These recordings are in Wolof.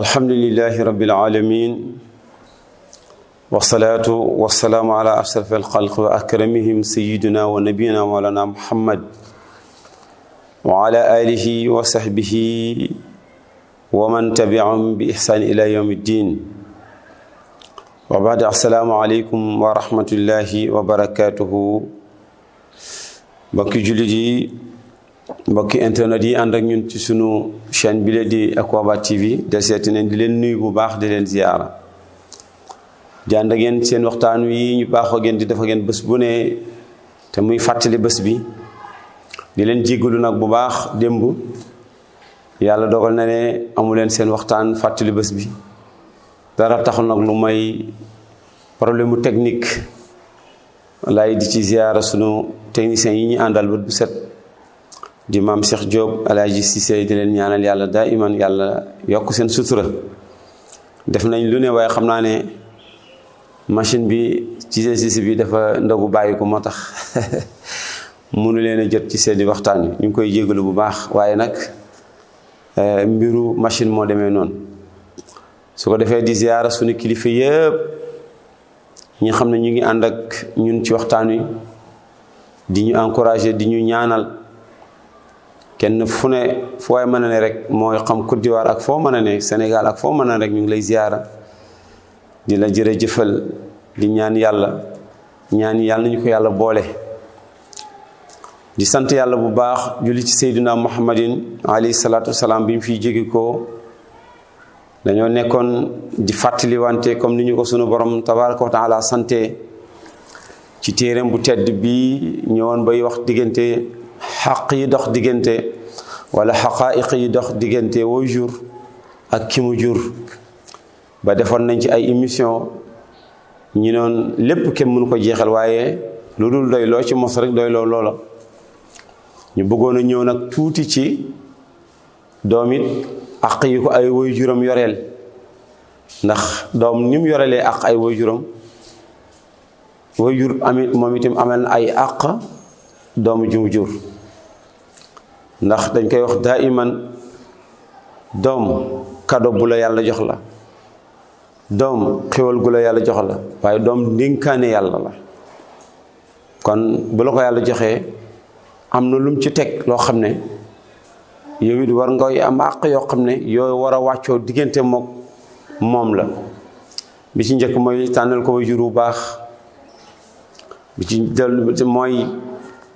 alhamdulillahi rabbil alamin wasalaatu wasalaamu ala ashraf alxalq wa akramihim sayidina wa nabiyina mawlana muhammad wa ala alihi wa sahbihi wa man tabiahum bi ihsaan ila yawmi ddin wa baad assalaamu aleykum wa rahmatullahi wa barakatuhu mbokki jullit yi mbokki internet yi ànd ak ñun ci sunu chaîne bi la di Equivox TV del seeti neen di leen nuyu bu baax di leen ziyaara di ànd ak yéen seen waxtaan wi ñu baaxoo ngeen di def ak yéen bés bu ne te muy fàttali bés bi di leen jéggalu nag bu baax démb yàlla dogal na ne amu leen seen waxtaan fàttali bés bi dara taxul nag lu may problème mu technique laay di ci ziyaara sunu techniciens yi ñu àndal bët bu set di maam Cheikh Diop Alaaji Cissé di leen ñaanal yàlla daa iman yàlla yokk seen sutura def nañ lu ne waaye xam naa ne machine bi ci Cissé bi dafa ndogu bàyyi ko moo tax mënu leen a jot ci seeni waxtaan wi ñu ngi koy jégalu bu baax waaye nag mbiru machine moo demee noonu su ko defee di ziyaara suñu kilifa yëpp ñi xam ne ñu ngi ànd ak ñun ci waxtaan wi di ñu encouragé di ñu ñaanal kenn fu waay mën a ne rek mooy xam Côte d'Ivoire ak foo mën a ne Sénégal ak foo mën a ne rek ñu ngi lay ziyaara di la jërëjëfal di ñaan yàlla nañu ko yàlla boole di sant yàlla bu baax julli ci Seydina Muhammadin alayhi salaatu wasalaam bi mu fiy jóge ko dañoo nekkoon di fàttali wante comme ni ñu ko sunu borom tabaraka wa taala sante ci téereem bu tedd bi ñëwoon bay wax diggante xaq yi dox diggante wala xaqaa'iq yi dox diggante woo jur ak ki mu jur ba defoon nañ ci ay émission ñi noon lépp kenn mënu ko jeexal waaye lu dul doy loo ci mos rek doy loo loola ñu bëggoon a ñëw nag tuuti ci doom it àq yi ko ay woy juram yoreel ndax doom ni mu yorelee àq ay woy juram woy jur amit moom itam amel na ay àq doomu ju mu jur ndax dañ koy wax daa iman doom kado bu la yàlla jox la doom xéwal gu la yàlla jox la waaye doom ndénkaane yàlla la kon bu la ko yàlla joxee am na lum ci teg loo xam ne yow it war ngay am àq yoo xam ne yooyu war a wàccoo diggante moom la bi ci njëkk mooy tànnal ko waajur bu baax bi ci del mooy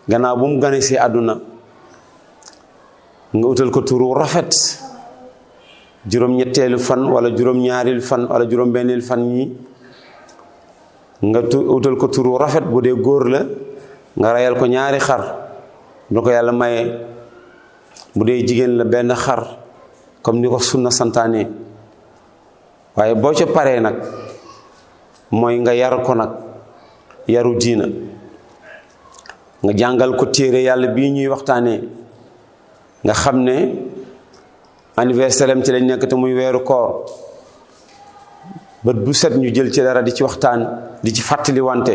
gannaaw bu mu gane si àdduna nga utal ko turu rafet juróom-ñetteelu fan wala juróom-ñaareelu fan wala juróom-benneelu fan yi nga utal ko turu rafet bu dee góor la nga reyal ko ñaari xar bu ko yàlla maye bu dee jigéen la benn xar comme ni ko sunna santaane waaye boo ca paree nag mooy nga yar ko nag yaru diina nga jàngal ko téere yàlla bii ñuy waxtaanee nga xam ne anniversaire am ci lañ nekk te muy weeru koor bët bu set ñu jël ci dara di ci waxtaan di ci fàttali wante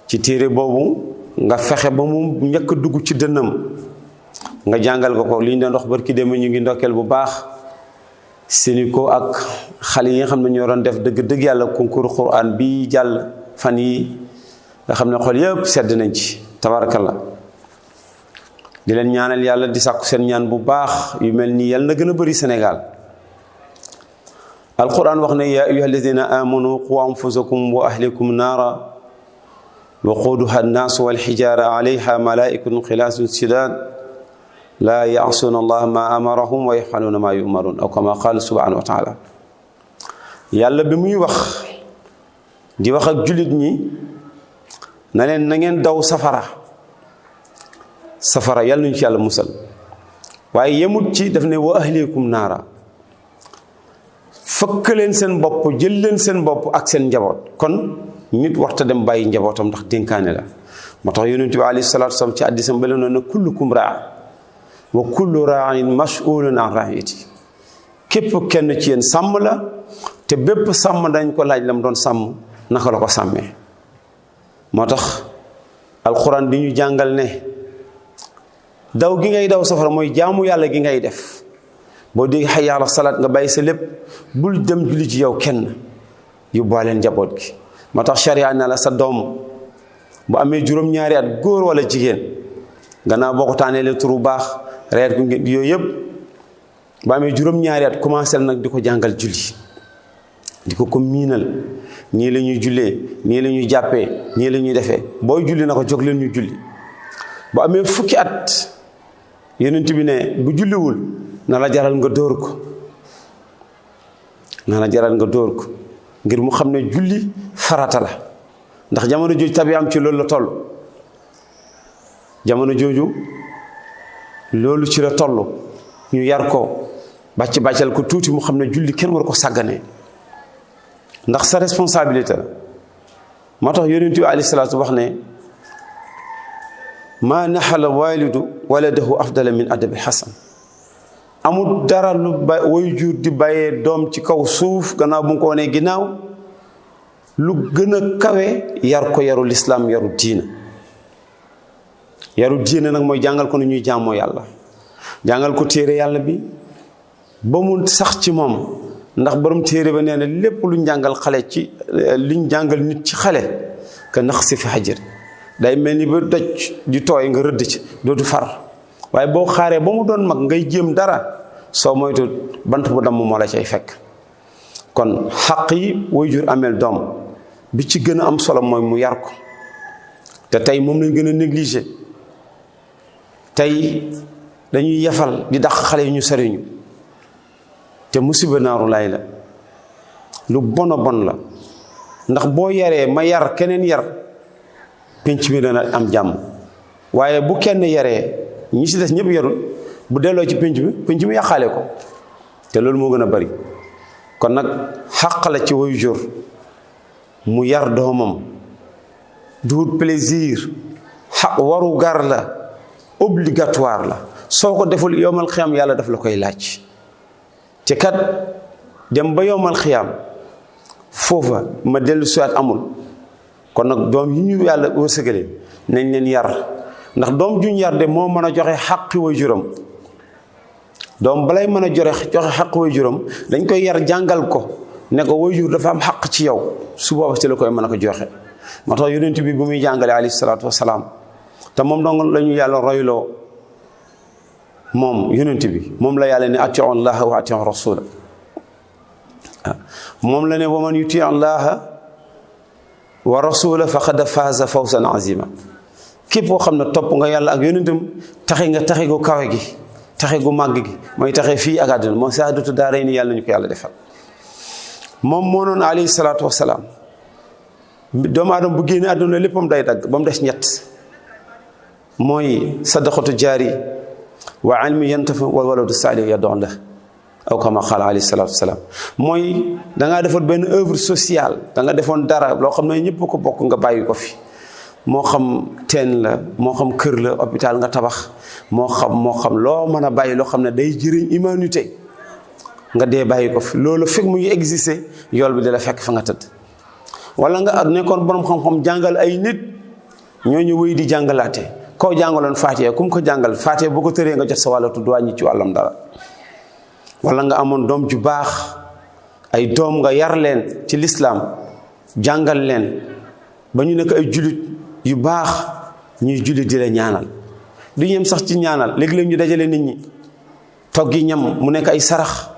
ci téere boobu nga fexe ba mu njëkk dugg ci dënnam nga jàngal ko li ñu doon wax barki démb ñu ngi ndokkeel bu baax seeni ko ak xale yi nga xam ne ñoo doon def dëgg yàlla concours Quran bi jàll fan yi nga xam ne xol yëpp sedd nañ ci tabarakallah di leen ñaanal yàlla di sàkku seen ñaan bu baax yu mel nii yàlla na gën a bëri Sénégal alquran wax ne yaa ayyuha alladina amanu qu anfusakum wa ahlikum naara waquuduha annaasu walxijaara alayha malaaikatun xilaasun sidaad laa yaasuuna allaha ma amarahum wa yafaluuna ma yumaruun aw kama qaala subhanahu wa taala yàlla bi muy wax di wax ak jullit ñi na leen na ngeen daw safara yàlla ñu ci yàlla musal waaye yemut ci daf ne wa ahlikum naara fëkk leen seen bopp jël leen seen bopp ak seen njaboot kon nit waxta dem bàyyi njabootam ndax dénkaane la moo tax yonent bi alayhi salaatu wasalaam ci hadiisam ba leen ne kullukum raa wa kullu raain mas'ulun an raiyati képp kenn ci yéen sàmm la te bépp sàmm dañ ko laaj la mu doon sàmm naka la ko sàmmee moo tax alxuraan di ñu jàngal ne daw gi ngay daw safara mooy jaamu yàlla gi ngay def boo dégg hayya ala salaat nga bàyyi sa lépp bul dem julli ci yow kenn yóbbaale njaboot gi. moo tax sharia na la sa doom bu amee juróom-ñaari at góor wala jigéen gannaaw boo ko tànnee turu baax reer gu ngeen yooyu yëpp bu amee juróom-ñaari at commencé nag di ko jàngal julli di ko miinal nii la ñuy jullee nii la ñuy jàppee nii la ñuy defee booy julli na ko jóg leen ñu julli. bu amee fukki at Yonent bi ne bu julliwul na la jaral nga dóor ko na la jaral nga dóor ko ngir mu xam ne julli farata la ndax jamono jooju tabiam ci loolu la toll jamono jooju loolu ci la toll ñu yar ko bàccal ko tuuti mu xam ne julli kenn war ko sàgganee ndax sa responsabilité la. moo tax Yonent bi alayhi salaatu wax ne maa naxala waalidu waladahu afdala min adabi xasan. amul dara lu waajur di bàyyee doom ci kaw suuf gannaaw bu mu ko wanee ginnaaw lu gën a kawe yar ko yaru lislaam yaru diina. yaru diina nag mooy jàngal ko nu ñuy jaamoo yàlla jàngal ko téere yàlla bi ba mu sax ci moom ndax borom téere ba nee na lépp luñ jàngal xale ci luñ jàngal nit ci xale ka nax si fi xajir day mel ni ba doj di tooy nga rëdd ci dootu far waaye boo xaaree ba mu doon mag ngay jéem dara soo moytu bant bu damm moo la cay fekk. kon xaq yi waajur ameel doom bi ci gën a am solo mooy mu yar ko te tey moom lañ gën a négligé. tey dañuy yefal di dàq xale yi ñu soriñu te musiba naaru laay la lu bon la ndax boo yaree ma yar keneen yar pénc mi dana am jàmm waaye bu kenn yaree ñi ci des ñëpp yarul bu delloo ci pénc mi yàqaale ko te loolu moo gën a bari. kon nag xàq la ci waajur mu yar doomam du plaisir xaq waru gar la obligatoire la soo ko deful yowmal xiyaam yàlla daf la koy laaj te kat dem ba yowmal xiyaam foofa ma dellu siwaat amul. kon nag doom yi ñu yàlla wërsëgale nañ leen yar ndax doom juñ yar de moo mën a joxe xaqi waajuram. doom balay mën a joxe xaq waajuram dañ koy yar jàngal ko ne ko waajur dafa am xaq ci yow su booba ci la koy mën a ko joxe. moo tax Yonent bi bu muy jàngale alayhi salaatu wasalaam te moom dong la ñu yàlla royloo moom Yonent bi moom la yàlla ne atiu llaha wa atiu rasula moom la ne wa man yuti llaha wa rasula faqad faaza fawzan azima. képp koo xam ne topp nga yàlla ak yonentam taxe nga taxe gu kawe gi taxe gu màgg gi mooy taxe fii ak àddina mooy saadatu daaray ni yàlla ñu ko yàlla defal. moom moo noonu alayhi salaatu wasalaam doomu aadama bu génne àdduna léppam day dagg ba mu des ñett mooy sadaqatu jaari wa ilmi yantafa wal waladu saalih yad'u lahu aw kama qaala alayhi salaatu wasalaam. mooy dangaa defoon benn œuvre sociale da nga defoon dara loo xam ne ñëpp ko bokk nga bàyyi ko fi moo xam teen la moo xam kër la hôpital nga tabax moo xam loo mën a bàyyi loo xam ne day jëriñ humanité nga dee bàyyi ko fi loolu fekk mu ngi exister yool bi dala fekk fa nga tëdd. wala nga nekkoon borom xam-xam jàngal ay nit ñooñu wéy di jàngalaate koo jàngaloon Faatiha kum ko jàngal Faatiha boo ko tëree nga jot sa wàlla tudd wàññi ci wàllam dara. wala nga amoon doom ju baax ay doom nga yar leen ci lislaam jàngal leen ba ñu nekk ay jullit yu baax ñuy jullit di la ñaanal du ñem sax ci ñaanal léegi-léeg ñu dajale nit ñi toggi ñam mu nekk ay sarax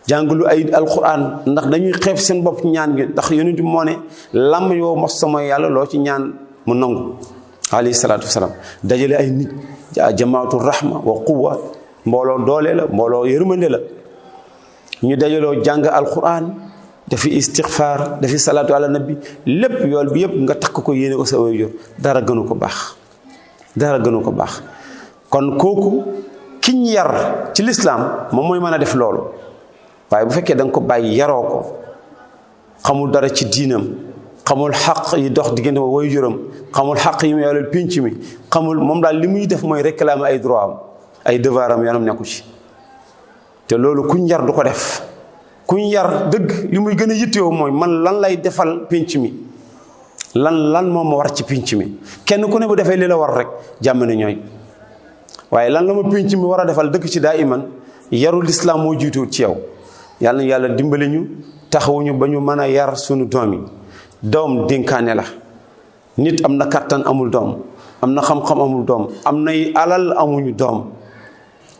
jàngalu ay alquran ndax dañuy xeeb seen bopp ñaan gi ndax yonent bi moo ne lam yoo mos sama yàlla loo ci ñaan mu nangu alayhi salaatu wasalaam. dajale ay nit jamaatu rahma wa quwwa mbooloo doole la mbooloo yërmande la ñu dajaloo jàng alquran dafi istixfaar dafi salaatu ala nabi lépp yool bi yëpp nga takk ko yéene ko sa waajur dara gënu ko baax dara gënu ko baax. kon kooku kiñ yar ci lislaam moom mooy mën a def loolu waaye bu fekkee da nga ko bàyyi yaroo ko xamul dara ci diinam xamul xaq yi dox diggante wa waajuram xamul xaq yi mu yàlla pénc mi xamul moom daal li muy def mooy réclamer ay droit am ay devoir am yoonam nekku ci te loolu kuñ yar du ko def. kuñ yar dëgg li muy gën a yittewoo mooy man lan lay defal pénc mi lan moom ma war ci pénc mi kenn ku ne bu defee li la war rek jàmm ne ñooy waaye lan la ma pénc mi war a defal dëkk ci daa iman yaru lislaam moo jiitu ci yow. yàlla na yàlla dimbali ñu taxawuñu ba ñu mën a yar sunu doom yi. doom dénkaane la. nit am na kattan amul doom, am na xam-xam amul doom, am nay alal amuñu doom,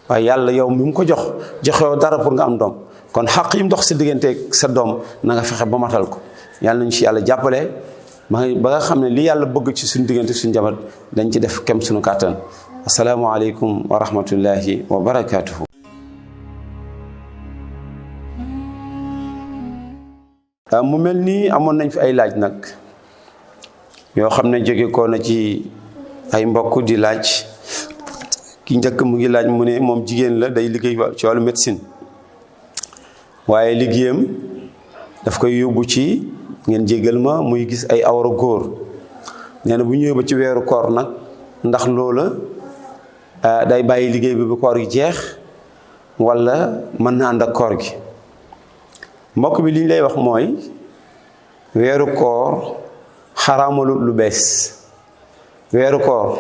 waaye yàlla yow mi mu ko joxew dara pour nga am doom. kon xaq yi mu dox sa digganteeg sa doom na nga fexe ba matal ko. yàlla nañu ci yàlla jàppale ba nga xam ne li yàlla bëgg ci suñu diggante suñu jabar dañ ci def kem suñu kàttan. asalaamaaleykum wa rahmatullahi wa barakaatuhu. mu mel nii amoon nañ fi ay laaj nag yoo xam ne jóge ko na ci ay mbokk di laaj. ki njëkk mu ngi laaj mu ne moom jigéen la, day liggéey ci wàllu médecine, waaye liggéeyam daf koy yóbbu ci, ngeen jéggal ma, muy gis ay awra góor. nee na bu ñëwee ba ci weeru koor nag ndax loola day bàyyi liggéey bi bu koor gi jeex wala mën na ànd ak koor gi. mbokk bi li ñu lay wax mooy weeru koor xaraamalut lu bees. weeru koor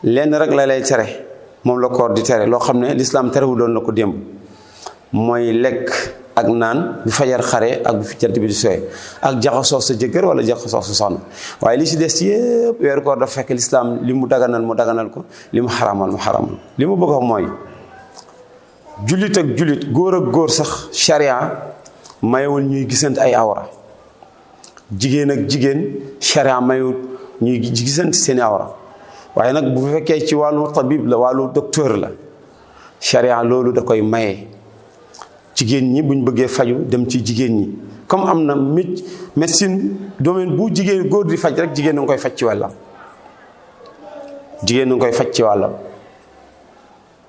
lenn rek la lay tere, moom la koor di tere, loo xam ne lislaam terewu doon la ko démb, mooy lekk ak naan bu fajar xare ak bu fi jant bi di sooy, ak jaxasoo sa jëkkër wala jaxasoo sa soxna. waaye li ci des yëpp weeru koor dafa fekk lislaam li mu daganal ko, li mu xaramal mu xaramal. li mu bëgg a wax mooy jullit ak jullit, góor ak góor sax sharia mayewul ñuy gisante ay awra. jigéen ak jigéen sharia mayewul ñuy gisante seeni awra. waaye nag bu fekkee ci wàllu tabib la, wàllu docteur la, sharia loolu da koy maye. jigéen ñi buñ bëggee faju dem ci jigéen ñi, comme am na médecine domaine bu jigéen góor di faj rek jigéen na nga koy faj ci wàllam. jigéen na nga koy faj ci wàllam.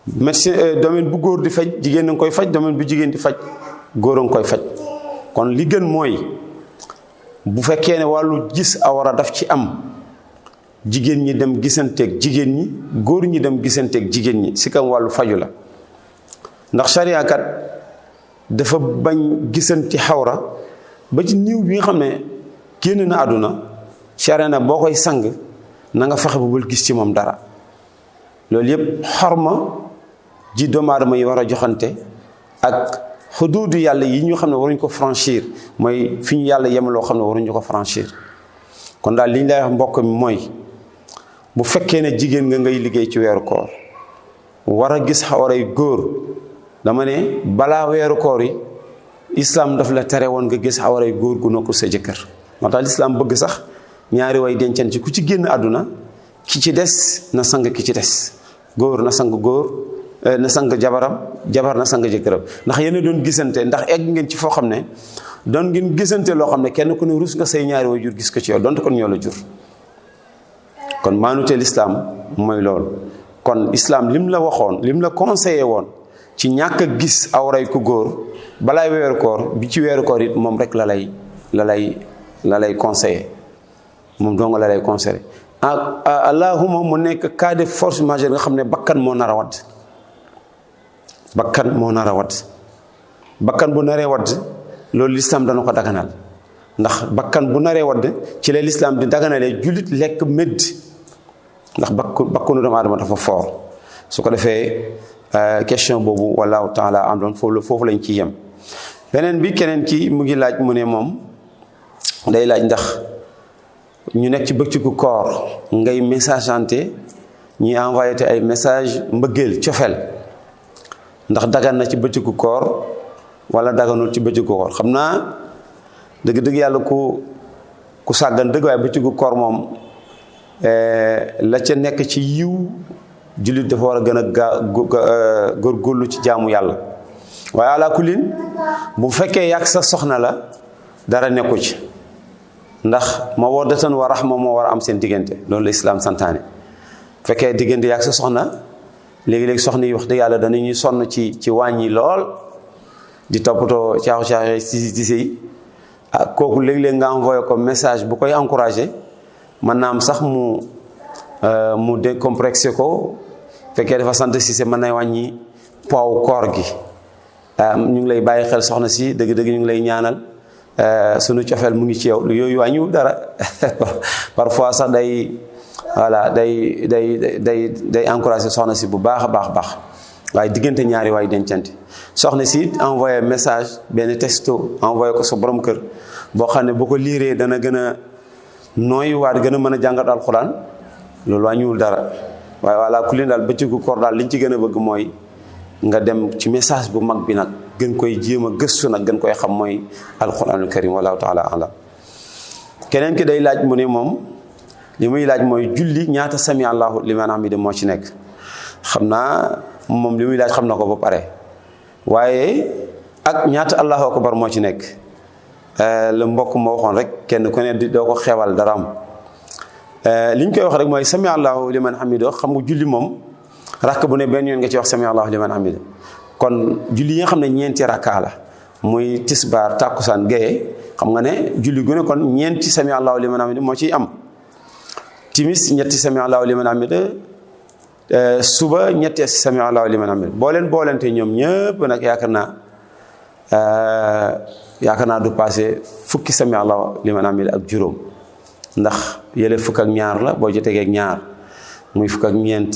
médecine domaine bu góor di faj jigéen na nga koy faj, domaine bu jigéen di faj góor a nga koy faj. kon li gën mooy bu fekkee ne wàllu gis awra daf ci am, jigéen ñi dem gisanteeg jigéen ñi, góor ñi dem gisanteeg jigéen ñi, si kam wàllu faju la. ndax sharia kat dafa bañ gisanti xawra ba ci niiw bi nga xam ne génn na àdduna. sharia na boo koy sang na nga fexe ba bul gis ci moom dara. loolu yëpp xorma ji doomu aadama yi war a joxante ak xuduudu yàlla yi ñu xam ne waruñu ko franchir, mooy fi ñu yàlla yemaloo xam ne waruñu ko franchir. kon daal li ñu lay wax mbokk mi mooy bu fekkee ne jigéen nga ngay liggéey ci weeru koor war a gis xawaray góor, dama ne balaa weeru koor yi islam daf la tere woon nga gis xawaray góor gu nokkul sa jëkkër. moo tax lislaam bëgg sax ñaari way dencen ci ku ci génn àdduna ki ci des na sang ki ci des. góor na sang góor, na sang jabaram, jabar na sang jëkkëram. ndax yéen a doon gisante, ndax egg ngeen ci foo xam ne doon ngeen gisante loo xam ne kenn ku ne rus nga say ñaari way jur gis ko ci yow, donte kon ñoo la jur. kon maanute lislaam mooy loolu. kon islaam lim la waxoon, lim la conseillé woon ci ñàkk a gis awray ku góor balaay weeru koor, bi ci weeru koor it moom rek la lay conseillé, moom dong la lay conseillé. allahuma mu nekk cas de force majeure nga xam ne bakkan moo nar a wadd. bakkan moo nar a wadd. bakkan bu naree wadd loolu lislaam dana ko daganal, ndax bakkan bu naree wadd ci la lislaam di daganalee jullit lekk médd, ndax bakkanu doomu aadama dafa foor. su ko defee question boobu wallahu taala am doon foofu lañ ciy yem. beneen bi keneen ki mu ngi laaj mu ne moom day laaj ndax ñu nekk ci bëccëgu koor ngay messageante ñuy envoyé te ay message mbëggeel cofeel, ndax dagan na ci bëccëgu koor wala daganul ci bëccëgu koor. xam naa dëgg-dëgg yàlla ku sàggan dëgg, waaye bëccëgu koor moom la ca nekk ci yiw jullit dafa war a gën a góorgóorlu ci jaamu yàlla. waaye ala kulin bu fekkee yàgg sa soxna la dara nekku ci, ndax mawaddatan wa rahma moo war a am seen diggante. loolu la islaam santaane. bu fekkee diggante yàgg sa soxna, léegi-léegi soxna yi wax dëgg yàlla danañuy sonn ci wàññi lool di toppatoo caaxu ci sëy. kooku léeg-léeg nga envoyé ko message bu koy encouragé, mën naa am sax mu décomplexé ko. fekkee dafa sant si se mën na wàññi poids koor gi. ñu ngi lay bàyyi xel soxna si, dëgg-dëgg ñu ngi lay ñaanal, sunu cofeel mu ngi ci yow. yooyu wàññiwul dara. parfois sax day encouragé soxna si bu baax a baax. waaye diggante ñaari waay dencante. soxna si envoyé message benn texto envoyé ko sa borom kër boo xam ne boo ko liiree dana gën a nooy waat gën a mën a jàngat alxuraan loolu wàññiwul dara. waaye voilà ku leen daal bëccëgu koor daal liñ ci gën a bëgg mooy nga dem ci message bu mag bi nag gën koy jéem a gëstu nag gën koy xam mooy alxuraanul karim wallahu taala alam. keneen ki day laaj mu ne moom li muy laaj mooy julli ñaata sami allahu liman hamida moo ci nekk. xam naa moom li muy laaj xam na ko ba pare waaye ak ñaata allahu akbar moo ci nekk la mbokk ma waxoon rek kenn ku ne doo ko xewal dara am. li ñu koy wax rek mooy sami allahu liman hamida xam nga julli moom rakk bu ne benn yoon nga ci wax sami allahu liman hamida. kon julli yi nga xam ne ñeenti rakkaa la muy tisbaar tàkkusaan gaye xam nga ne julli gu ne kon ñeenti sami allahu liman hamida moo ciy am. timis ñetti sami allahu liman hamida suba ñetti sami allahu liman hamida boo leen boolente ñoom ñëpp nag yaakaar naa du passé fukki sami allahu liman hamida ak juróom. ndax yële fukk ak ñaar la boo jotee ak ñaar muy fukk ak ñeent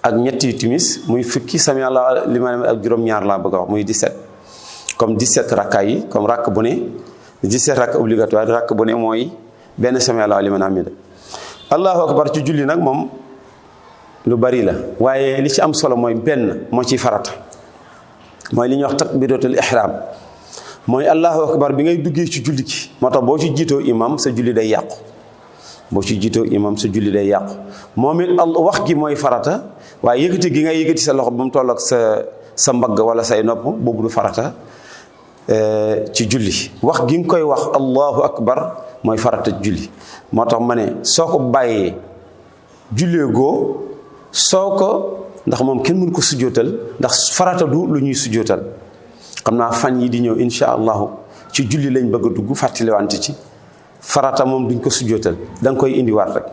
ak ñetti timis muy fukki sami allahu liman hamida ak juróom ñaar laa bëgg a wax muy 17 comme 17 rakka yi comme rakk bu ne 17 rakk obligatoire rakk bu ne mooy benn sami allahu liman hamida. allahu akbar ci julli nag moom lu bari la waaye li ci am solo mooy benn moo ciy farata mooy li ñuy wax takbiratul ihram mooy allahu akbar bi ngay duggee ci julli gi moo tax boo ci jiitoo imam sa julli day yàqu. boo ci jiitoo imam sa julli day yàqu moom it wax gi mooy farata waaye yëkkati gi ngay yëkkati sa loxo ba mu toll ak sa mbagg wala say nopp boobu du farata ci julli. wax gi nga koy wax allahu akbar mooy farata julli. moo tax ma ne soo ko bàyyee jullee goo soo ko ndax moom kenn mënu ko sujjootal ndax farata du lu ñuy sujjootal. xam naa fan yi di ñëw insha allahu ci julli lañ bëgg a dugg fàttaliwante ci farata moom duñ ko sujjootal da nga koy indiwaat rek.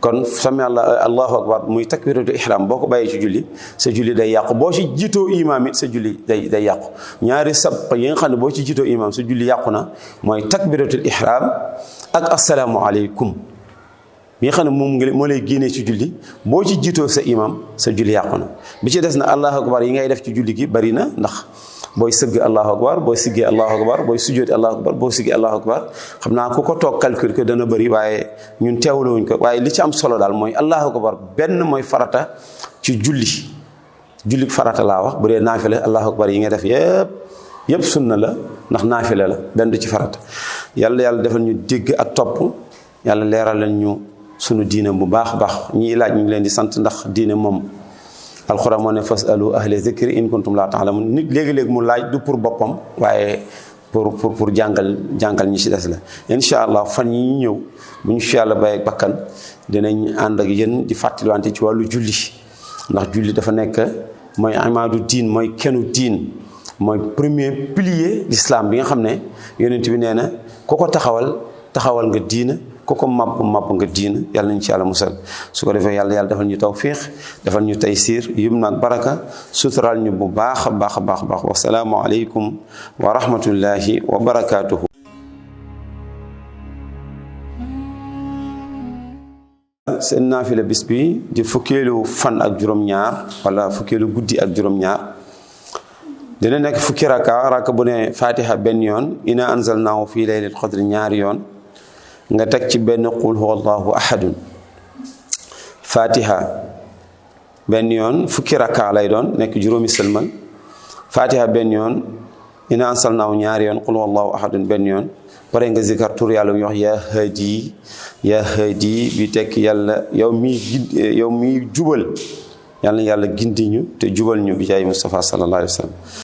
kon sami allahu akbar muy takbiratu ihram boo ko bàyyee ci julli sa julli day yàqu boo ci jiitoo imaam it sa julli day yàqu. ñaari sab yi nga xam ne boo ci jiitoo imaam sa julli yàqu na mooy takbiratul ihram ak asalaamualeykum bi nga xam ne moom moo lay génnee ci julli boo ci jiitoo sa imam sa julli yàqu na. bi ci des na allahu akbar yi ngay def ci julli gi bari na ndax booy sëgg allahu akbar booy siggee allahu akbar booy sujjóoti allahu akbar boo siggee allahu akbar xam naa ku ko toog calcul ko dana bëri waaye ñun teewlawuñ ko waaye li ci am solo daal mooy allahu akbar benn mooy farata ci julli farata laa wax. bu dee naafila allahu akbar yi nga def yëpp sunna la ndax naafila la benn du ci farata. yàlla defal ñu dégg ak topp yàlla leeral ñu sunu diine bu baax a baax. ñii laaj ñu ngi leen di sant ndax diine moom alxuraan moo ne fasalu ahla zikri in kuntum laa ta'lamun. nit léegi-léegi mu laaj du pour boppam waaye pour jàngal ñi ci des la. incha allah fan yi ñëw bu ñu fi yàlla bàyyi ak bakkan dinañ ànd ak yéen di fàttaliwante ci wàllu julli ndax julli dafa nekk mooy imaadu diin mooy kenu diin mooy premier pilier l'islam bi nga xam ne yonent bi nee na ku ko taxawal nga diina ku ko màbb nga diina. yàlla nañ ci yàlla musal su ko defee yàlla defal ñu tawfiix defal ñu taysiir yum naag baraka sutural ñu bu baax a baax a baax a baax. wasalaamu aleykum wa rahmatullahi wa barakaatuhu. seen naafila bis bi di fukkeelu fan ak juróom-ñaar wala fukkeelu guddi ak juróom-ñaar dina nekk fukki raka bu ne fatiha benn yoon ina anzalnaahu fii laylatil qadri ñaari yoon nga teg ci benn qul huwa allahu ahadun. fatiha benn yoon fukki raka lay doon nekk juróomi sëlmal. fatiha benn yoon ina anzalnaahu ñaari yoon qul huwa allahu ahadun benn yoon. pare nga zikar tur yàlla mu wax yaa hadi bi tekk yàlla yow miy jubal yàlla gindi ñu te jubal ñu bi jaay Mustafa sallallahu alayhi wa sallam.